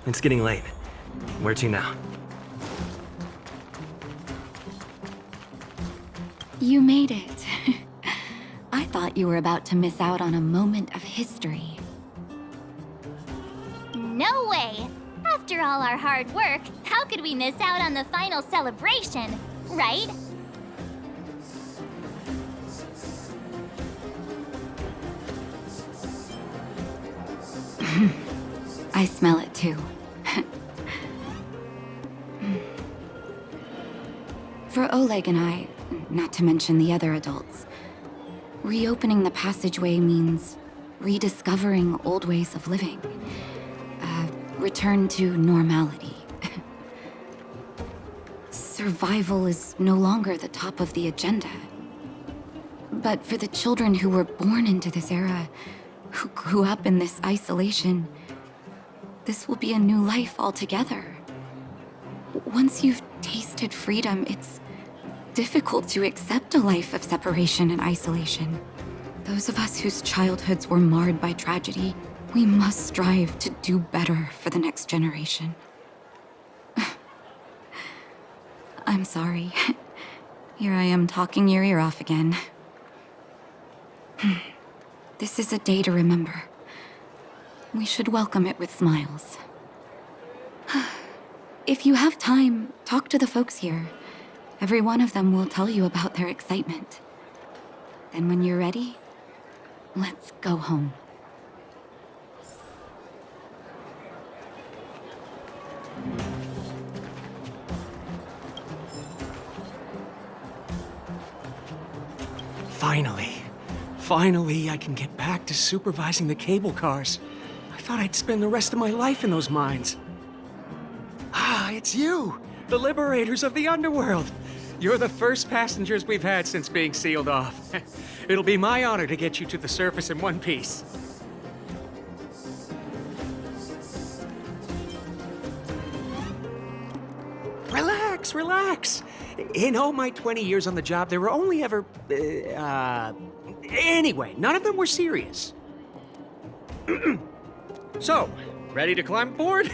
It's getting late. Where to now? You made it. I thought you were about to miss out on a moment of history. No way! After all our hard work, how could we miss out on the final celebration, right? I smell it too. For Oleg and I, not to mention the other adults, reopening the passageway means rediscovering old ways of living. Return to normality. Survival is no longer the top of the agenda. But for the children who were born into this era, who grew up in this isolation, this will be a new life altogether. Once you've tasted freedom, it's difficult to accept a life of separation and isolation. Those of us whose childhoods were marred by tragedy, we must strive to do better for the next generation. I'm sorry. Here I am talking your ear off again. This is a day to remember. We should welcome it with smiles. If you have time, talk to the folks here. Every one of them will tell you about their excitement. Then when you're ready, let's go home. Finally, I can get back to supervising the cable cars. I thought I'd spend the rest of my life in those mines. Ah, it's you, the liberators of the underworld. You're the first passengers we've had since being sealed off. It'll be my honor to get you to the surface in one piece. Relax. In all my 20 years on the job, there were only ever, anyway, none of them were serious. So, ready to climb aboard?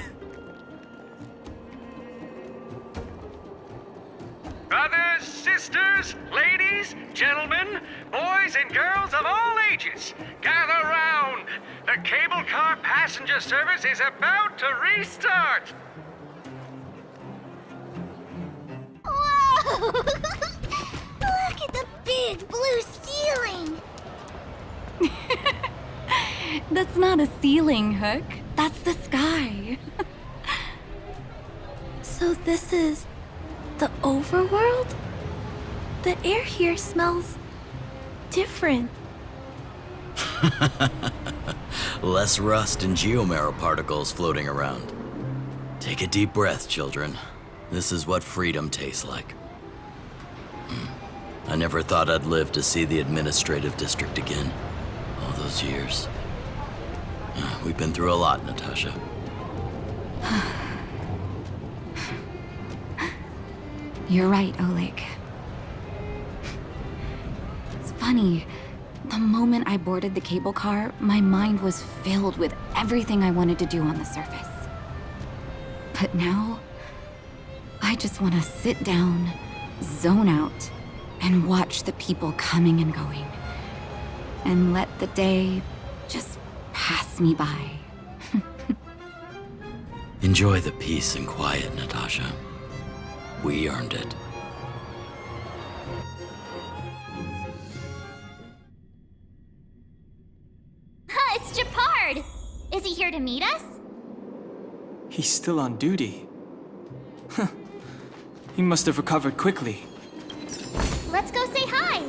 Brothers, sisters, ladies, gentlemen, boys and girls of all ages, gather round. The cable car passenger service is about to restart. Whoa! Look at the big blue ceiling! That's not a ceiling, Hook. That's the sky. So this is the overworld? The air here smells different. Less rust and geomarrow particles floating around. Take a deep breath, children. This is what freedom tastes like. I never thought I'd live to see the administrative district again. All those years. We've been through a lot, Natasha. You're right, Oleg. It's funny. The moment I boarded the cable car, my mind was filled with everything I wanted to do on the surface. But now, I just want to sit down, zone out, and watch the people coming and going. And let the day just pass me by. Enjoy the peace and quiet, Natasha. We earned it. It's Japard! Is he here to meet us? He's still on duty. He must have recovered quickly. Let's go say hi!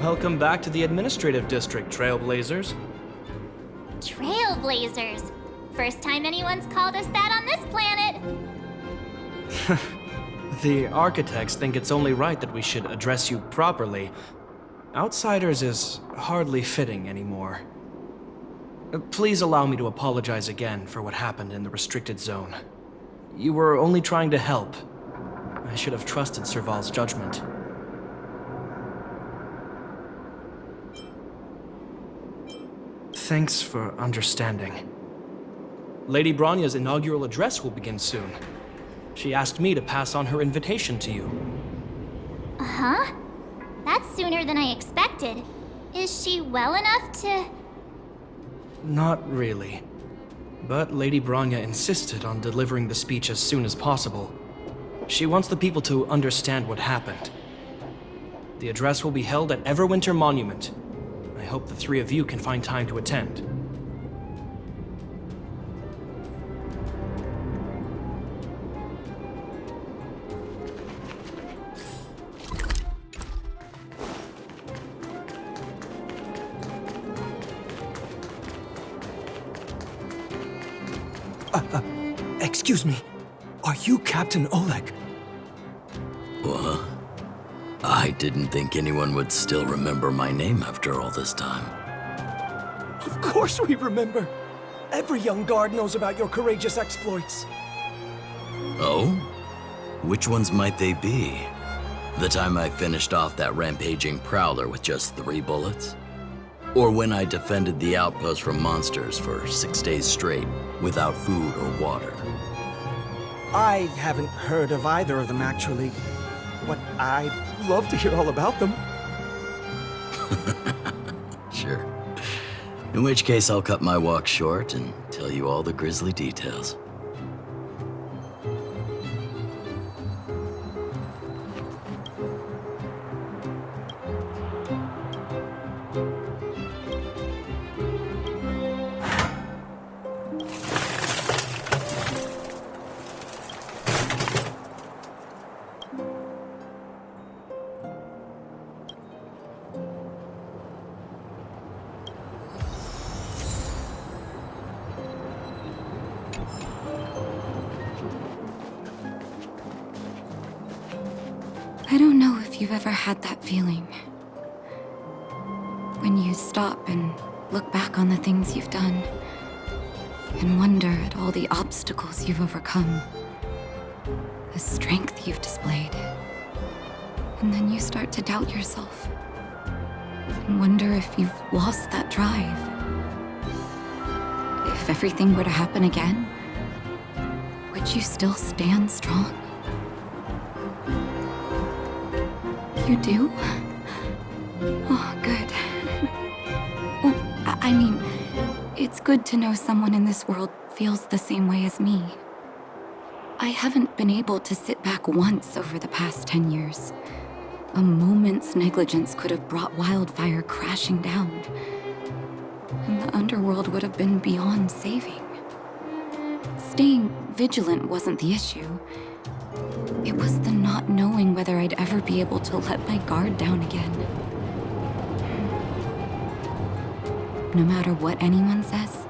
Welcome back to the Administrative District, Trailblazers. Trailblazers. First time anyone's called us that on this planet. The architects think it's only right that we should address you properly. Outsiders is hardly fitting anymore. Please allow me to apologize again for what happened in the restricted zone. You were only trying to help. I should have trusted Serval's judgment. Thanks for understanding. Lady Bronya's inaugural address will begin soon. She asked me to pass on her invitation to you. Huh? That's sooner than I expected. Is she well enough to... Not really. But Lady Bronya insisted on delivering the speech as soon as possible. She wants the people to understand what happened. The address will be held at Everwinter Monument. I hope the three of you can find time to attend. Excuse me. Are you Captain Oleg? What? I didn't think anyone would still remember my name after all this time. Of course we remember. Every young guard knows about your courageous exploits. Oh? Which ones might they be? The time I finished off that rampaging prowler with just 3 bullets? Or when I defended the outpost from monsters for 6 days straight, without food or water? I haven't heard of either of them, actually. But I'd love to hear all about them. Sure. In which case, I'll cut my walk short and tell you all the grisly details. I don't know if you've ever had that feeling. When you stop and look back on the things you've done, and wonder at all the obstacles you've overcome, the strength you've displayed. And then you start to doubt yourself, and wonder if you've lost that drive. If everything were to happen again, would you still stand strong? You do? Oh, good. Well, I mean, it's good to know someone in this world feels the same way as me. I haven't been able to sit back once over the past 10 years. A moment's negligence could have brought wildfire crashing down, and the underworld would have been beyond saving. Staying vigilant wasn't the issue. It was the not knowing whether I'd ever be able to let my guard down again. No matter what anyone says,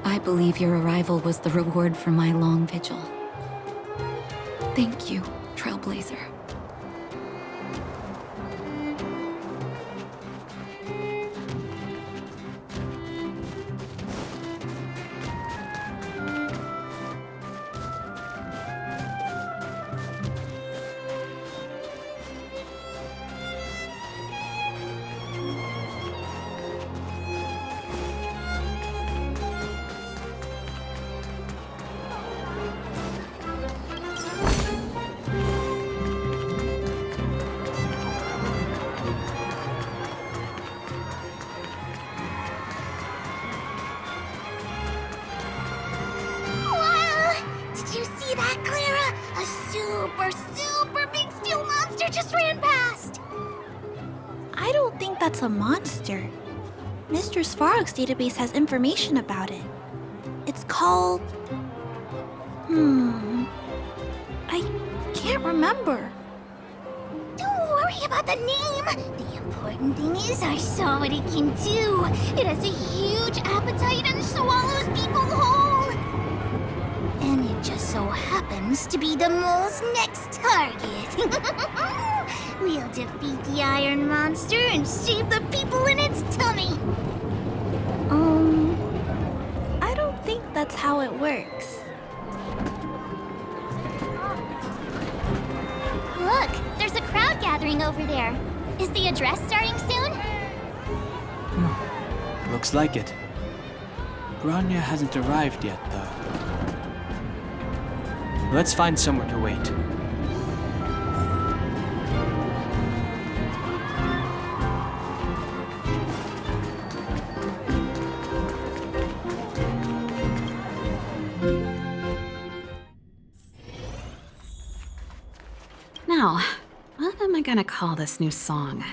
I believe your arrival was the reward for my long vigil. Thank you, Trailblazer. Super big steel monster just ran past! I don't think that's a monster. Mr. Svarog's database has information about it. It's called... I can't remember. Don't worry worry about the name. The important thing is I saw what it can do. It has a huge appetite and swallows people whole. And it just so happens to be the mole's next target. We'll defeat the iron monster and save the people in its tummy. I don't think that's how it works. Look, there's a crowd gathering over there. Is the address starting soon? Looks like it. Grania hasn't arrived yet, though. Let's find somewhere to wait. Now, what am I gonna call this new song?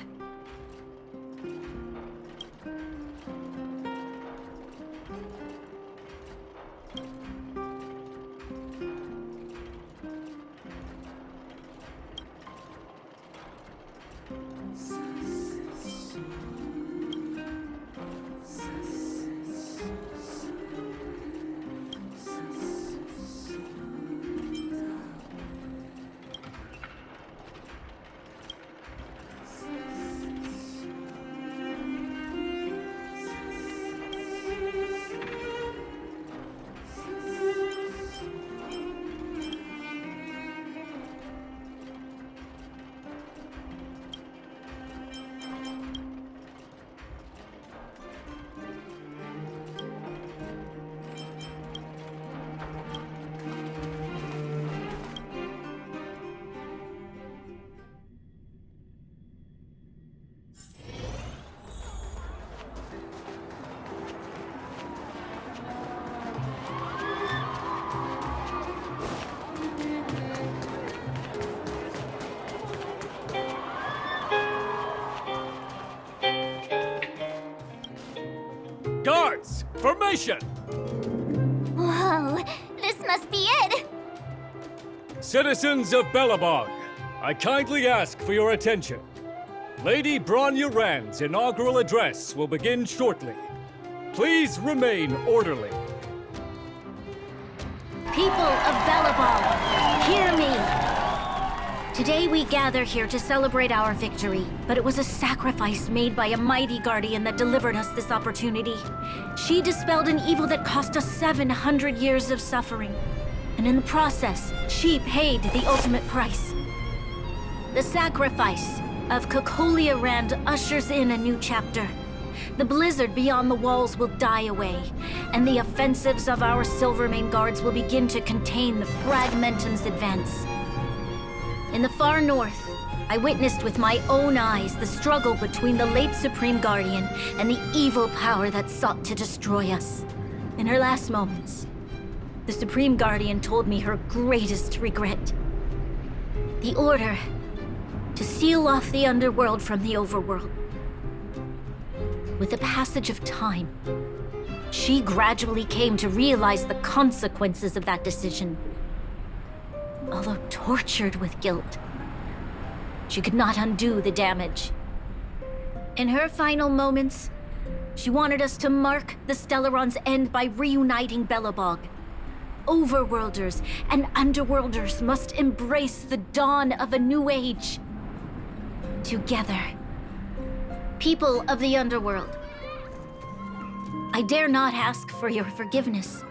Guards! Formation! Whoa, this must be it. Citizens of Belobog, I kindly ask for your attention. Lady Bronya Rand's inaugural address will begin shortly. Please remain orderly. People of Belobog, hear me! Today we gather here to celebrate our victory, but it was a sacrifice made by a mighty guardian that delivered us this opportunity. She dispelled an evil that cost us 700 years of suffering, and in the process, she paid the ultimate price. The sacrifice of Cocolia Rand ushers in a new chapter. The blizzard beyond the walls will die away, and the offensives of our Silvermane guards will begin to contain the Fragmentum's advance. In the far north, I witnessed with my own eyes the struggle between the late Supreme Guardian and the evil power that sought to destroy us. In her last moments, the Supreme Guardian told me her greatest regret. The order to seal off the underworld from the overworld. With the passage of time, she gradually came to realize the consequences of that decision. Although tortured with guilt, she could not undo the damage. In her final moments, she wanted us to mark the Stellaron's end by reuniting Belobog. Overworlders and Underworlders must embrace the dawn of a new age. Together. People of the Underworld, I dare not ask for your forgiveness.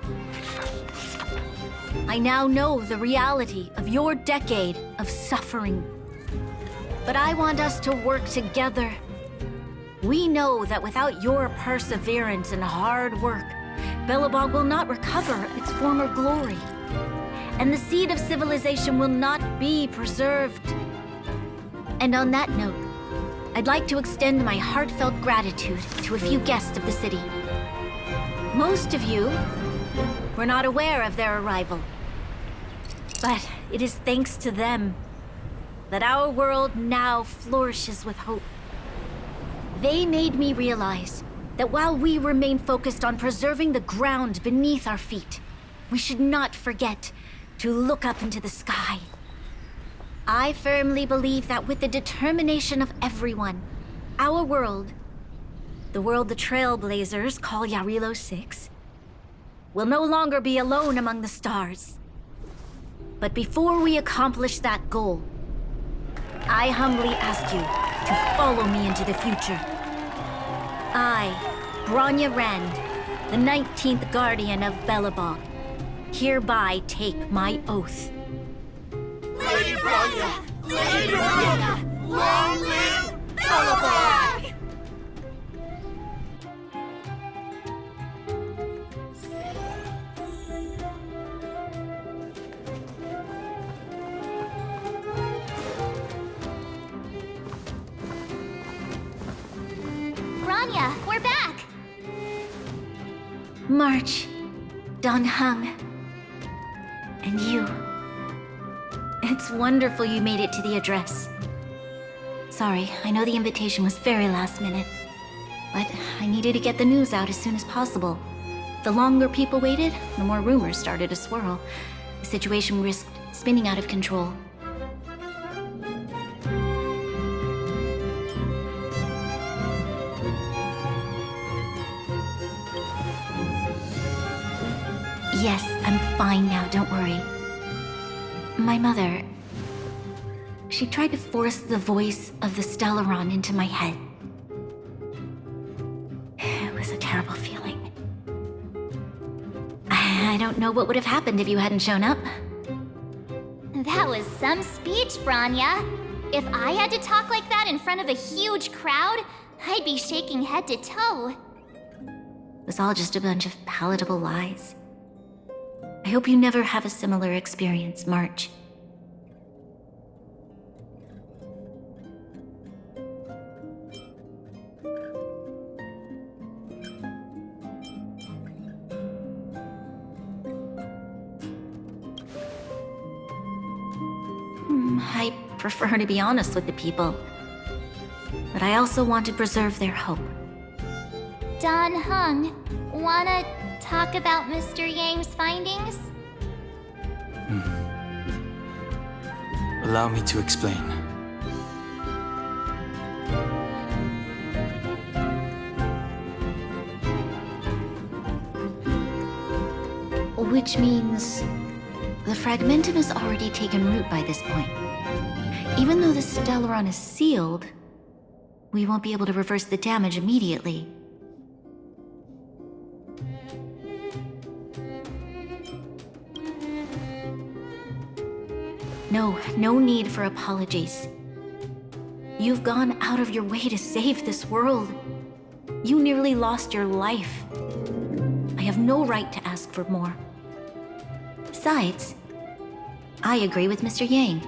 I now know the reality of your decade of suffering. But I want us to work together. We know that without your perseverance and hard work, Belobog will not recover its former glory. And the seed of civilization will not be preserved. And on that note, I'd like to extend my heartfelt gratitude to a few guests of the city. Most of you were not aware of their arrival. But it is thanks to them that our world now flourishes with hope. They made me realize that while we remain focused on preserving the ground beneath our feet, we should not forget to look up into the sky. I firmly believe that with the determination of everyone, our world, the world the Trailblazers call Yarilo 6, will no longer be alone among the stars. But before we accomplish that goal, I humbly ask you to follow me into the future. I, Bronya Rand, the 19th Guardian of Belobog, hereby take my oath. Lady Bronya! Lady Bronya! Long live Belobog! Bronya, we're back! March, Don Hung, and you. It's wonderful you made it to the address. Sorry, I know the invitation was very last minute, but I needed to get the news out as soon as possible. The longer people waited, the more rumors started to swirl. The situation risked spinning out of control. Yes, I'm fine now, don't worry. My mother... she tried to force the voice of the Stellaron into my head. It was a terrible feeling. I don't know what would have happened if you hadn't shown up. That was some speech, Bronya. If I had to talk like that in front of a huge crowd, I'd be shaking head to toe. It was all just a bunch of palatable lies. I hope you never have a similar experience, March. I prefer to be honest with the people. But I also want to preserve their hope. Don Hung, wanna talk about Mr. Yang's findings? Allow me to explain. Which means the Fragmentum has already taken root by this point. Even though the Stellaron is sealed, we won't be able to reverse the damage immediately. No need for apologies. You've gone out of your way to save this world. You nearly lost your life. I have no right to ask for more. Besides, I agree with Mr. Yang.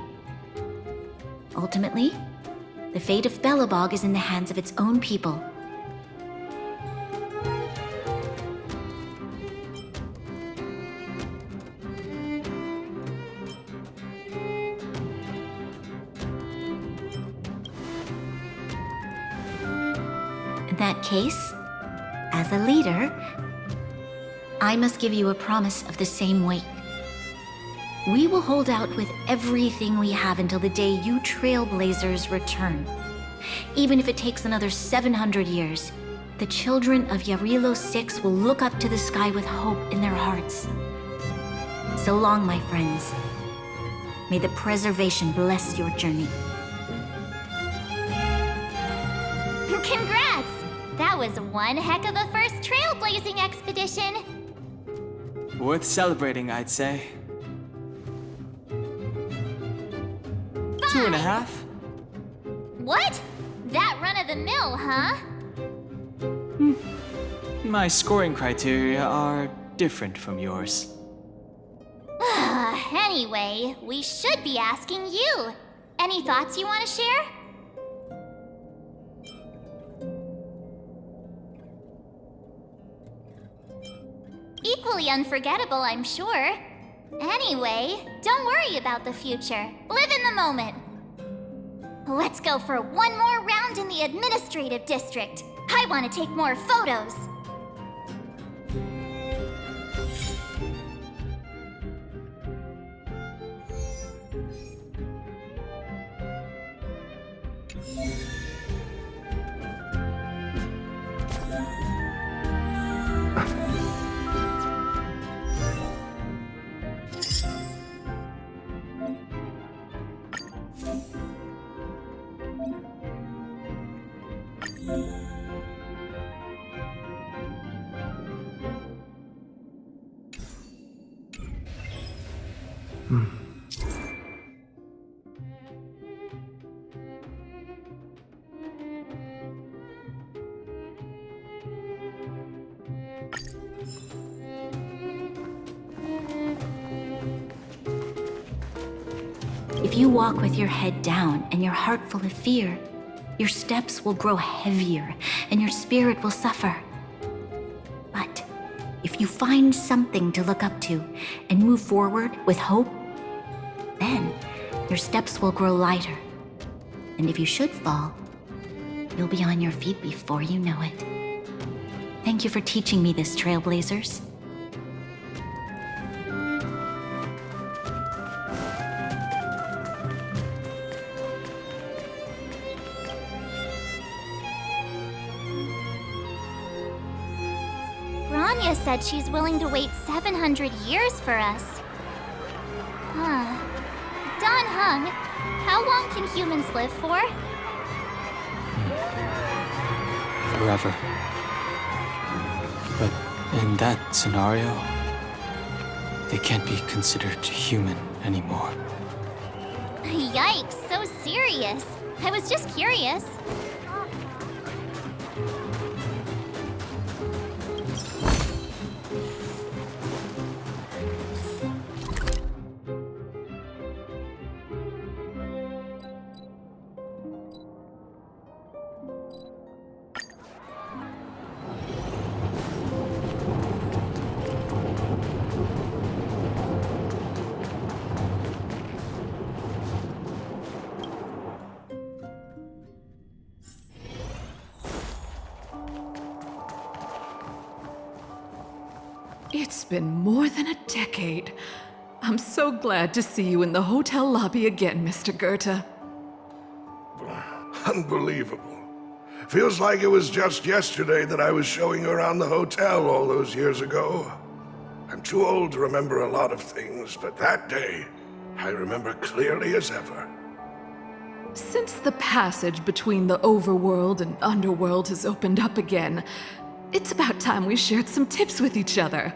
Ultimately, the fate of Belobog is in the hands of its own people. In that case, as a leader, I must give you a promise of the same weight. We will hold out with everything we have until the day you Trailblazers return. Even if it takes another 700 years, the children of Yarilo 6 will look up to the sky with hope in their hearts. So long, my friends. May the preservation bless your journey. Congrats! That was one heck of a first trailblazing expedition. Worth celebrating, I'd say. 2.5? What? That run-of-the-mill, huh? My scoring criteria are different from yours. Anyway, we should be asking you. Any thoughts you want to share? Equally unforgettable, I'm sure. Anyway, don't worry about the future. Live in the moment. Let's go for one more round in the administrative district. I want to take more photos. If you walk with your head down and your heart full of fear, your steps will grow heavier and your spirit will suffer. But if you find something to look up to and move forward with hope, then your steps will grow lighter. And if you should fall, you'll be on your feet before you know it. Thank you for teaching me this, Trailblazers. Bronya said she's willing to wait 700 years for us. Huh. Don Hung, how long can humans live for? Forever. But in that scenario, they can't be considered human anymore. Yikes, so serious. I was just curious. It's been more than a decade. I'm so glad to see you in the hotel lobby again, Mr. Goethe. Unbelievable. Feels like it was just yesterday that I was showing you around the hotel all those years ago. I'm too old to remember a lot of things, but that day, I remember clearly as ever. Since the passage between the overworld and underworld has opened up again, it's about time we shared some tips with each other.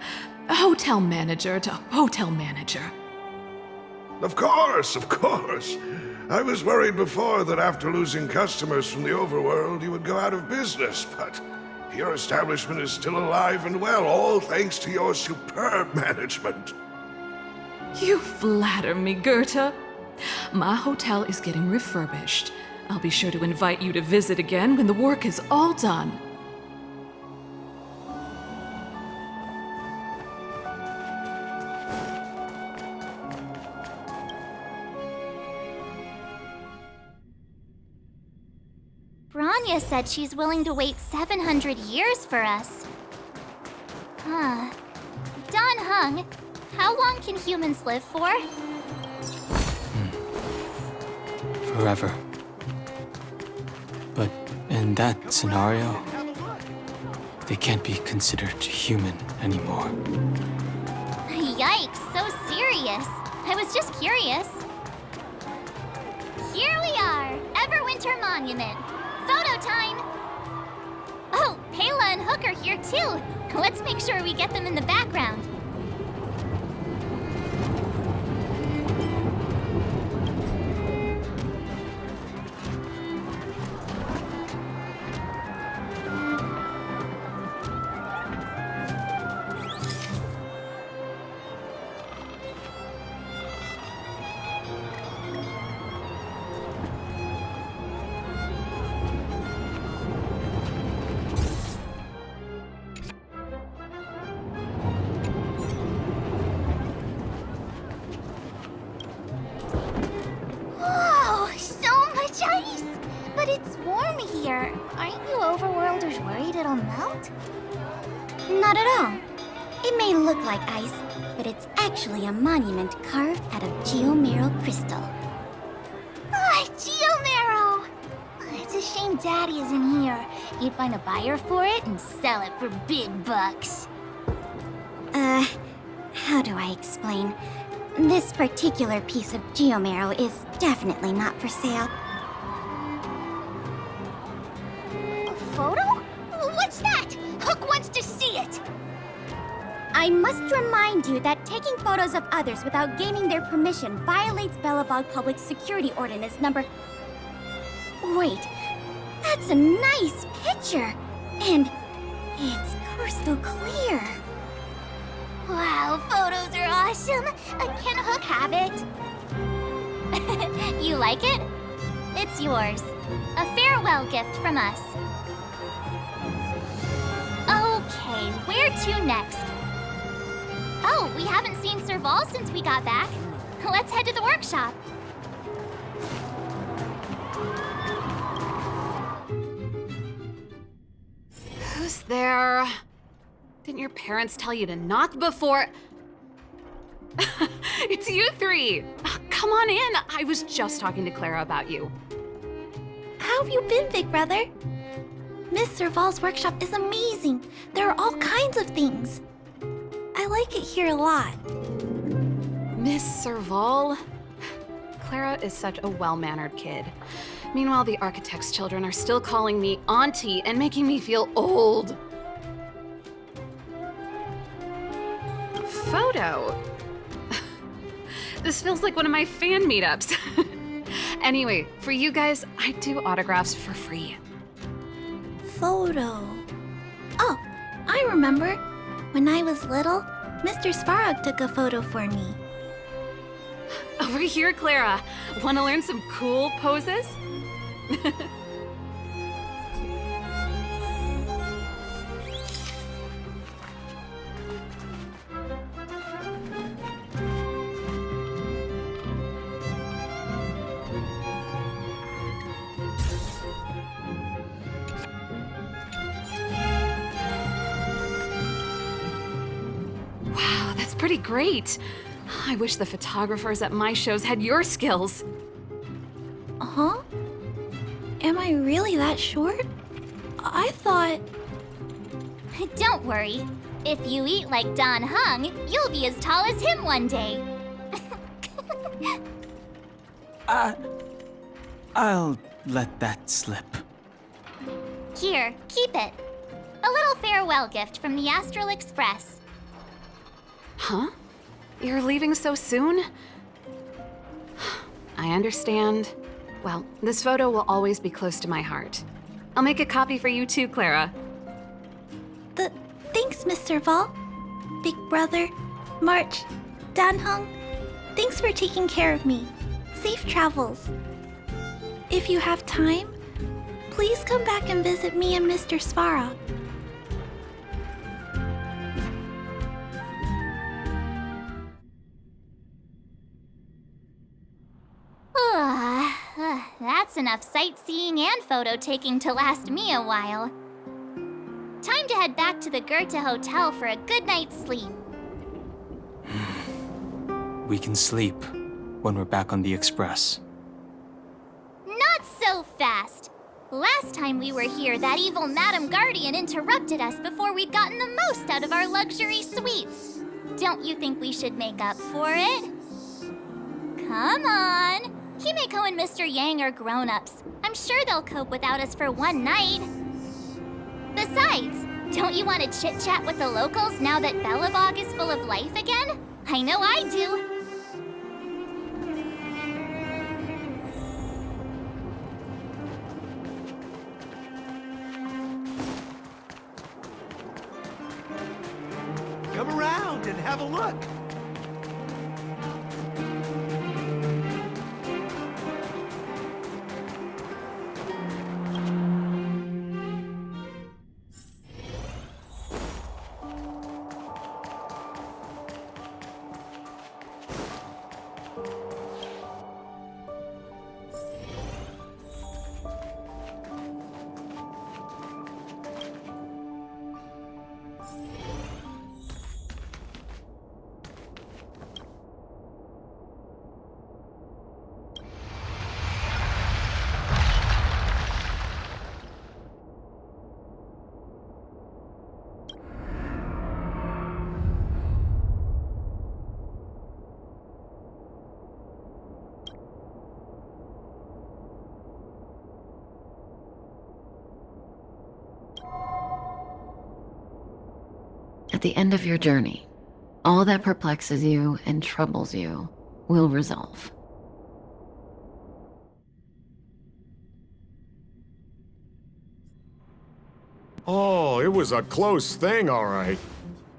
Hotel manager to hotel manager. Of course, of course. I was worried before that after losing customers from the overworld, you would go out of business, but your establishment is still alive and well, all thanks to your superb management. You flatter me, Goethe. My hotel is getting refurbished. I'll be sure to invite you to visit again when the work is all done. Bronya said she's willing to wait 700 years for us. Huh. Don Hung, how long can humans live for? Forever. But in that scenario, they can't be considered human anymore. Yikes, so serious. I was just curious. Here we are, Everwinter Monument. Photo time! Oh, Payla and Hook are here too. Let's make sure we get them in the background. But it's warm here. Aren't you overworlders worried it'll melt? Not at all. It may look like ice, but it's actually a monument carved out of geomeral crystal. Ah, Geomarrow! It's a shame Daddy isn't here. He'd find a buyer for it and sell it for big bucks. How do I explain? This particular piece of geomarrow is definitely not for sale. A photo? What's that? Hook wants to see it! I must remind you that taking photos of others without gaining their permission violates Belobog Public Security Ordinance number... Wait, that's a nice picture! And it's crystal clear. Wow, photos are awesome. Can Hook have it? You like it? It's yours. A farewell gift from us. Okay, where to next? Oh, we haven't seen Serval since we got back. Let's head to the workshop. Who's there? Didn't your parents tell you to knock before? It's you three! Come on in! I was just talking to Clara about you. How have you been, big brother? Miss Serval's workshop is amazing. There are all kinds of things. I like it here a lot. Miss Serval? Clara is such a well-mannered kid. Meanwhile, the architect's children are still calling me auntie and making me feel old. Photo? This feels like one of my fan meetups. Anyway, for you guys, I do autographs for free. Photo. Oh, I remember. When I was little, Mr. Svarog took a photo for me. Over here, Clara. Want to learn some cool poses? Wow, that's pretty great. I wish the photographers at my shows had your skills. Huh? Am I really that short? I thought... Don't worry. If you eat like Don Hung, you'll be as tall as him one day. I'll let that slip. Here, keep it. A little farewell gift from the Astral Express. Huh? You're leaving so soon? I understand. Well, this photo will always be close to my heart. I'll make a copy for you too, Clara. Thanks, Mr. Val. Big brother, March, Danhong. Thanks for taking care of me. Safe travels. If you have time, please come back and visit me and Mr. Svarog. That's enough sightseeing and photo taking to last me a while. Time to head back to the Goethe Hotel for a good night's sleep. We can sleep when we're back on the Express. Not so fast! Last time we were here, that evil Madam Guardian interrupted us before we'd gotten the most out of our luxury suites. Don't you think we should make up for it? Come on! Himeko and Mr. Yang are grown-ups. I'm sure they'll cope without us for one night. Besides, don't you want to chit-chat with the locals now that Belobog is full of life again? I know I do. Come around and have a look. At the end of your journey, all that perplexes you and troubles you will resolve. Oh, it was a close thing, all right.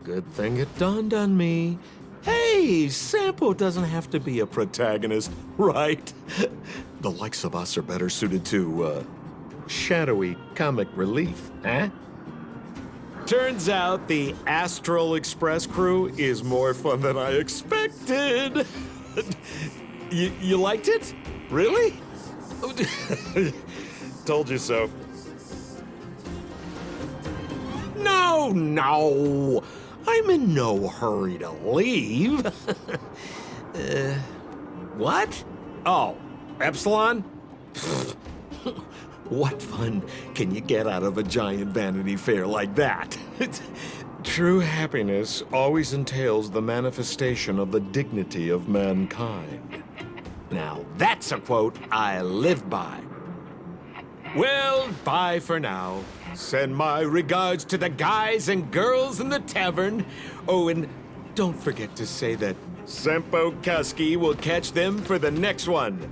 Good thing it dawned on me. Hey, Sampo doesn't have to be a protagonist, right? The likes of us are better suited to, shadowy comic relief, eh? Turns out the Astral Express crew is more fun than I expected. You liked it? Really? Told you so. No! I'm in no hurry to leave. What? Oh, Epsilon? What fun can you get out of a giant Vanity Fair like that? True happiness always entails the manifestation of the dignity of mankind. Now, that's a quote I live by. Well, bye for now. Send my regards to the guys and girls in the tavern. Oh, and don't forget to say that Sampo Kasky will catch them for the next one.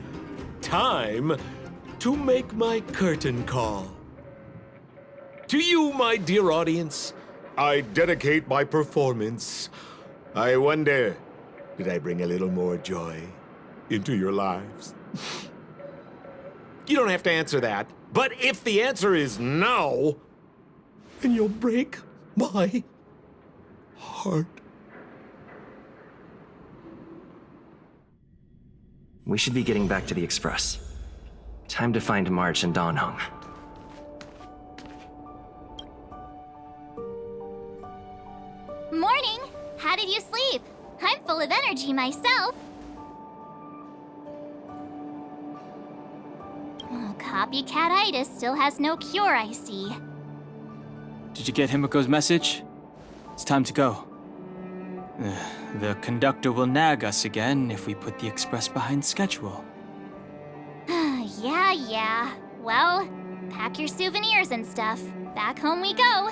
Time to make my curtain call. To you, my dear audience, I dedicate my performance. I wonder, did I bring a little more joy into your lives? You don't have to answer that. But if the answer is no, then you'll break my heart. We should be getting back to the Express. Time to find March and Dan Heng. Morning! How did you sleep? I'm full of energy myself. Oh, copycat-itis still has no cure, I see. Did you get Himiko's message? It's time to go. The conductor will nag us again if we put the express behind schedule. Yeah. Well, pack your souvenirs and stuff. Back home we go.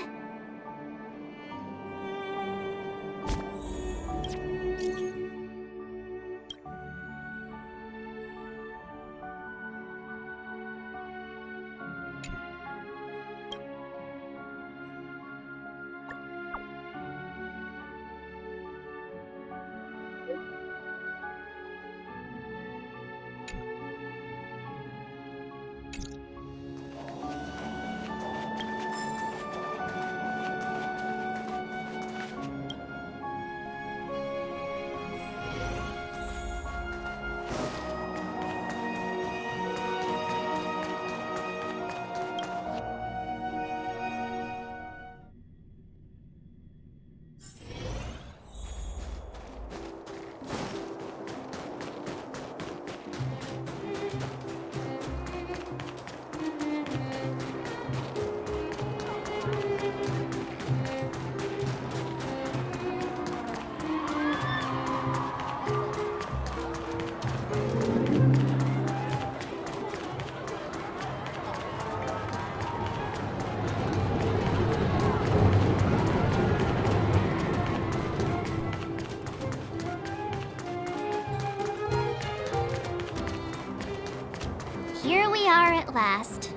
Here we are at last.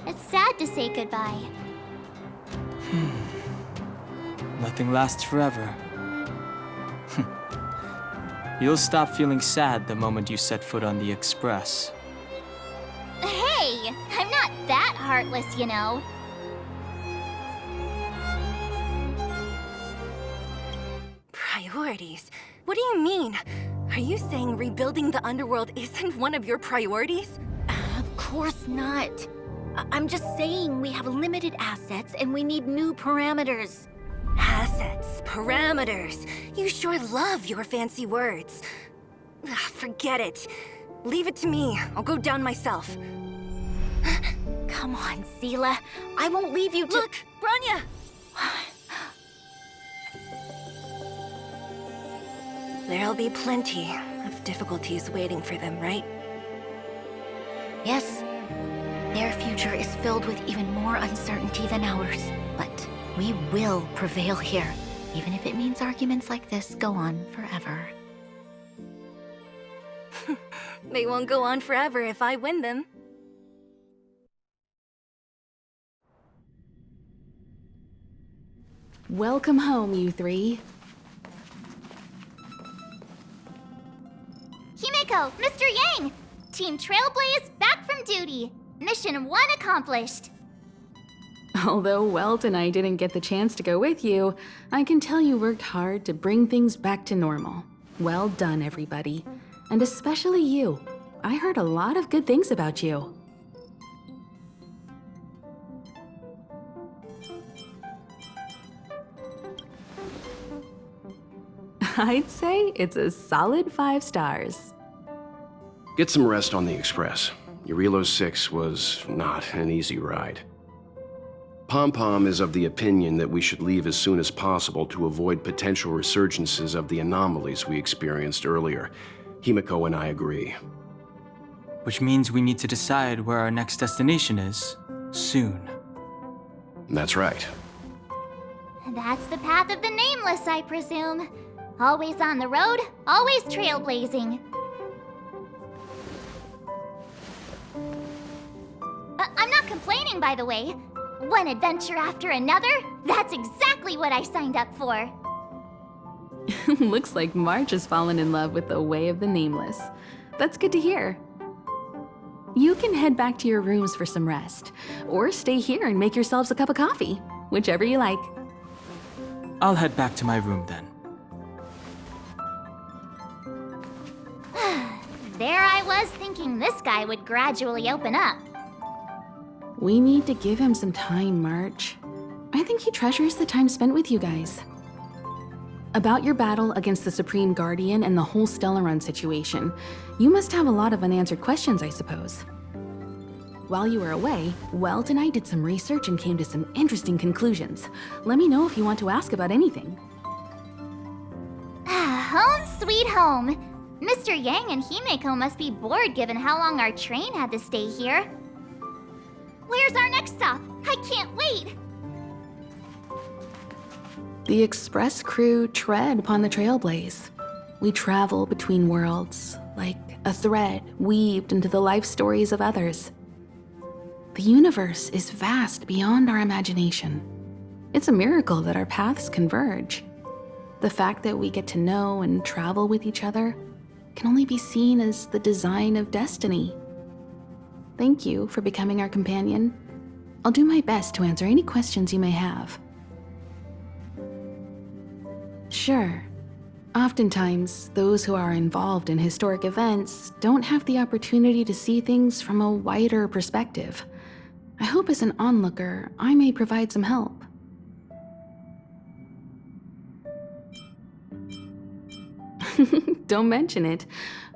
It's sad to say goodbye. Nothing lasts forever. You'll stop feeling sad the moment you set foot on the Express. Hey! I'm not that heartless, you know. Priorities? What do you mean? Are you saying rebuilding the underworld isn't one of your priorities? Of course not. I'm just saying we have limited assets and we need new parameters. Assets, parameters. You sure love your fancy words. Forget it. Leave it to me. I'll go down myself. Come on, Seela. I won't leave you to— Look, Branya! There'll be plenty of difficulties waiting for them, right? Yes. Their future is filled with even more uncertainty than ours. But We will prevail here, even if it means arguments like this go on forever. They won't go on forever if I win them. Welcome home, you three. Himeko, Mr. Yang! Team Trailblaze back from duty. Mission 1 accomplished. Although Welt and I didn't get the chance to go with you, I can tell you worked hard to bring things back to normal. Well done, everybody. And especially you. I heard a lot of good things about you. I'd say it's a solid 5 stars. Get some rest on the Express. Eurilo 6 was not an easy ride. Pom-Pom is of the opinion that we should leave as soon as possible to avoid potential resurgences of the anomalies we experienced earlier. Himeko and I agree. Which means we need to decide where our next destination is, soon. That's right. That's the path of the Nameless, I presume. Always on the road, always trailblazing. I'm not complaining, by the way. One adventure after another, that's exactly what I signed up for. Looks like March has fallen in love with the way of the Nameless. That's good to hear. You can head back to your rooms for some rest, or stay here and make yourselves a cup of coffee, whichever you like. I'll head back to my room then. There I was thinking this guy would gradually open up. We need to give him some time, March. I think he treasures the time spent with you guys. About your battle against the Supreme Guardian and the whole Stellaron situation, you must have a lot of unanswered questions, I suppose. While you were away, Welt and I did some research and came to some interesting conclusions. Let me know if you want to ask about anything. Home sweet home. Mr. Yang and Himeko must be bored given how long our train had to stay here. Where's our next stop? I can't wait! The Express crew tread upon the Trailblaze. We travel between worlds, like a thread weaved into the life stories of others. The universe is vast beyond our imagination. It's a miracle that our paths converge. The fact that we get to know and travel with each other can only be seen as the design of destiny. Thank you for becoming our companion. I'll do my best to answer any questions you may have. Sure. Oftentimes, those who are involved in historic events don't have the opportunity to see things from a wider perspective. I hope as an onlooker, I may provide some help. Don't mention it.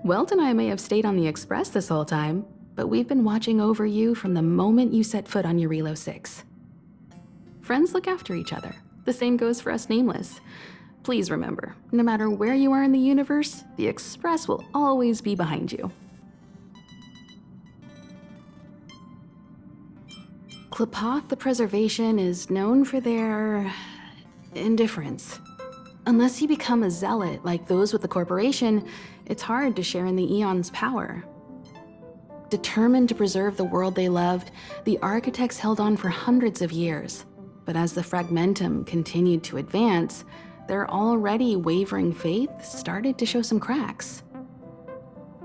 Welt and I may have stayed on the Express this whole time, but we've been watching over you from the moment you set foot on Eurilo 6. Friends look after each other. The same goes for us Nameless. Please remember, no matter where you are in the universe, the Express will always be behind you. Klapoth the Preservation is known for their indifference. Unless you become a zealot like those with the corporation, it's hard to share in the Eon's power. Determined to preserve the world they loved, the architects held on for hundreds of years. But as the Fragmentum continued to advance, their already wavering faith started to show some cracks.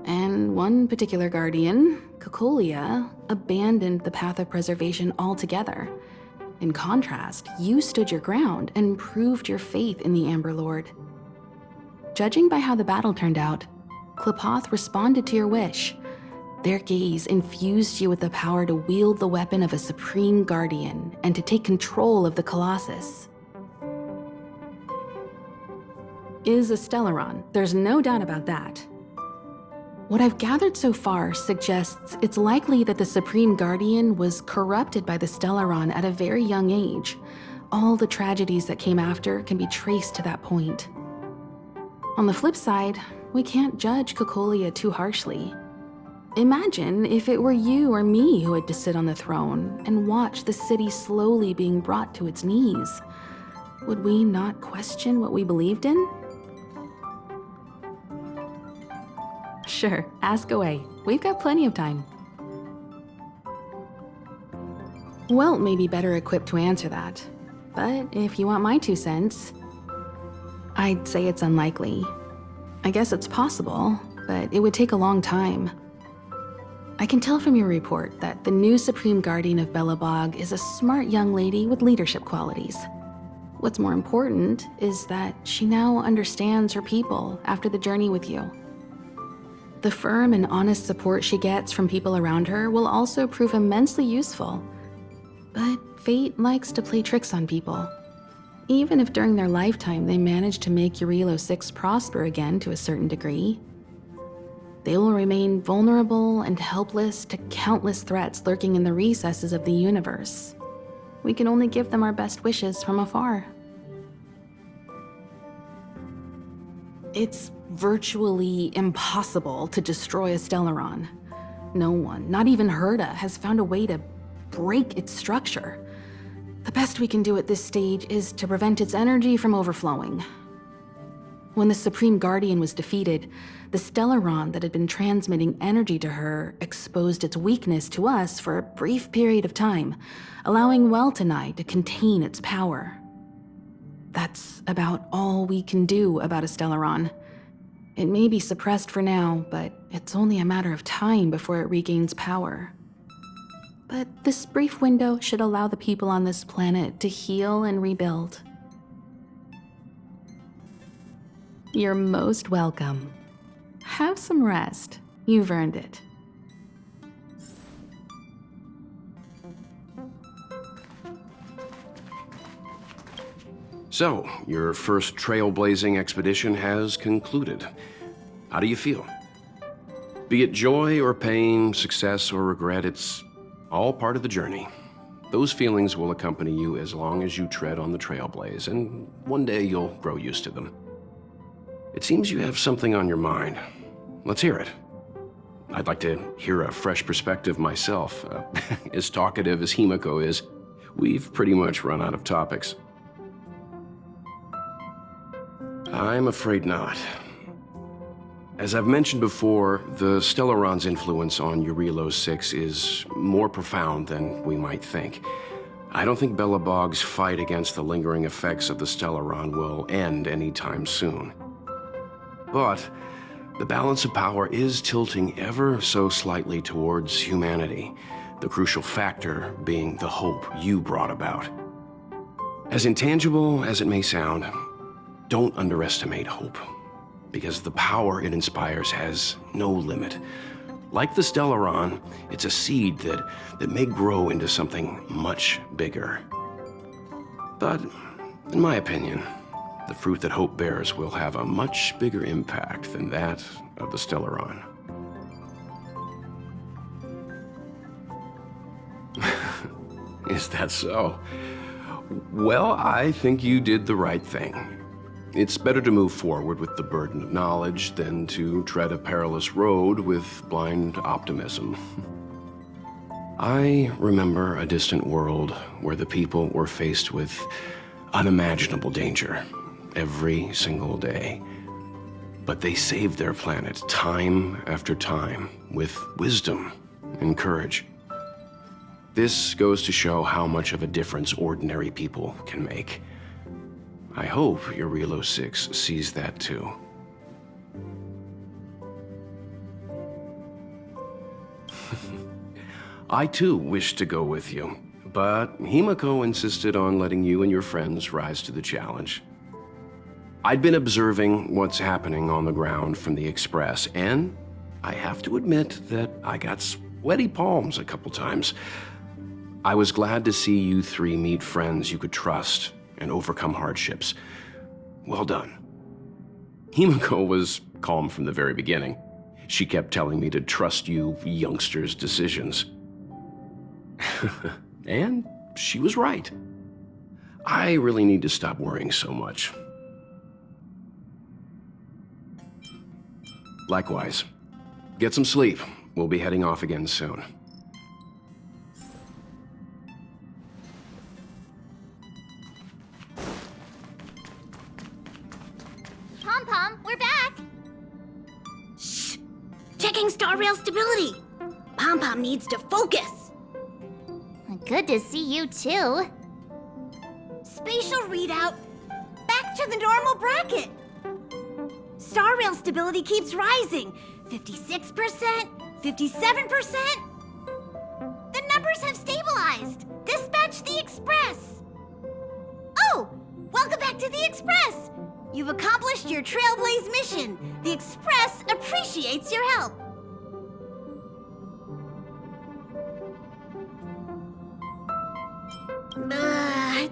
And one particular guardian, Cocolia, abandoned the path of preservation altogether. In contrast, you stood your ground and proved your faith in the Amber Lord. Judging by how the battle turned out, Klapoth responded to your wish. Their gaze infused you with the power to wield the weapon of a supreme guardian and to take control of the Colossus. Is a Stellaron, there's no doubt about that. What I've gathered so far suggests it's likely that the Supreme Guardian was corrupted by the Stellaron at a very young age. All the tragedies that came after can be traced to that point. On the flip side, we can't judge Cocolia too harshly. Imagine if it were you or me who had to sit on the throne and watch the city slowly being brought to its knees. Would we not question what we believed in? Sure, ask away. We've got plenty of time. Welt may be better equipped to answer that, but if you want my 2 cents, I'd say it's unlikely. I guess it's possible, but it would take a long time. I can tell from your report that the new Supreme Guardian of Belobog is a smart young lady with leadership qualities. What's more important is that she now understands her people after the journey with you. The firm and honest support she gets from people around her will also prove immensely useful. But fate likes to play tricks on people. Even if during their lifetime they manage to make Eurilo 6 prosper again to a certain degree, they will remain vulnerable and helpless to countless threats lurking in the recesses of the universe. We can only give them our best wishes from afar. It's virtually impossible to destroy a Stellaron. No one, not even Herda, has found a way to break its structure. The best we can do at this stage is to prevent its energy from overflowing. When the Supreme Guardian was defeated, the Stellaron that had been transmitting energy to her exposed its weakness to us for a brief period of time, allowing Welt and I to contain its power. That's about all we can do about a Stellaron. It may be suppressed for now, but it's only a matter of time before it regains power. But this brief window should allow the people on this planet to heal and rebuild. You're most welcome. Have some rest. You've earned it. So, your first trailblazing expedition has concluded. How do you feel? Be it joy or pain, success or regret, it's all part of the journey. Those feelings will accompany you as long as you tread on the trailblaze, and one day you'll grow used to them. It seems you have something on your mind. Let's hear it. I'd like to hear a fresh perspective myself. As talkative as Himiko is, we've pretty much run out of topics. I'm afraid not. As I've mentioned before, the Stellaron's influence on Eurilo 6 is more profound than we might think. I don't think Belobog's fight against the lingering effects of the Stellaron will end anytime soon. But the balance of power is tilting ever so slightly towards humanity, the crucial factor being the hope you brought about. As intangible as it may sound, don't underestimate hope, because the power it inspires has no limit. Like the Stellaron, it's a seed that may grow into something much bigger. But, in my opinion, the fruit that hope bears will have a much bigger impact than that of the Stellaron. Is that so? Well, I think you did the right thing. It's better to move forward with the burden of knowledge than to tread a perilous road with blind optimism. I remember a distant world where the people were faced with unimaginable danger every single day. But they saved their planet time after time with wisdom and courage. This goes to show how much of a difference ordinary people can make. I hope Eurilo 6 sees that too. I too wish to go with you, but Himiko insisted on letting you and your friends rise to the challenge. I'd been observing what's happening on the ground from the Express, and I have to admit that I got sweaty palms a couple times. I was glad to see you three meet friends you could trust and overcome hardships. Well done. Himiko was calm from the very beginning. She kept telling me to trust you youngsters' decisions. And she was right. I really need to stop worrying so much. Likewise. Get some sleep. We'll be heading off again soon. Pom-Pom, we're back! Checking star rail stability. Pom-Pom needs to focus. Good to see you too. Spatial readout. Back to the normal bracket. Star rail stability keeps rising. 56%, 57%. The numbers have stabilized. Dispatch the Express. Oh, welcome back to the Express. You've accomplished your Trailblaze mission. The Express appreciates your help.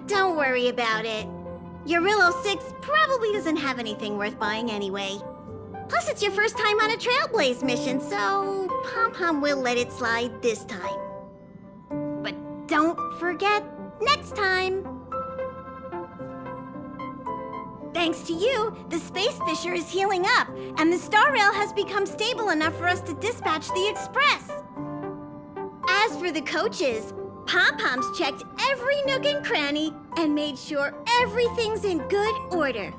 Don't worry about it. Eurillo 6 probably doesn't have anything worth buying anyway. Plus, it's your first time on a Trailblaze mission, so Pom-Pom will let it slide this time. But don't forget, next time! Thanks to you, the Space Fisher is healing up, and the Star Rail has become stable enough for us to dispatch the Express. As for the coaches, Pom-Pom's checked every nook and cranny and made sure everything's in good order.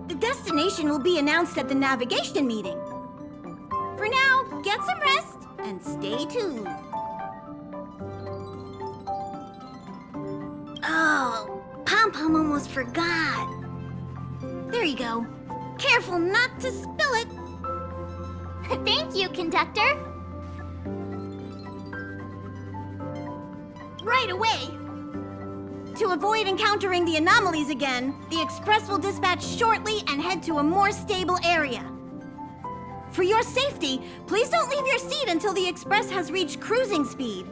The destination will be announced at the navigation meeting. For now, get some rest and stay tuned. Oh, Pom-Pom almost forgot. There you go. Careful not to spill it. Thank you, conductor. Right away. To avoid encountering the anomalies again, the Express will dispatch shortly and head to a more stable area. For your safety, please don't leave your seat until the Express has reached cruising speed.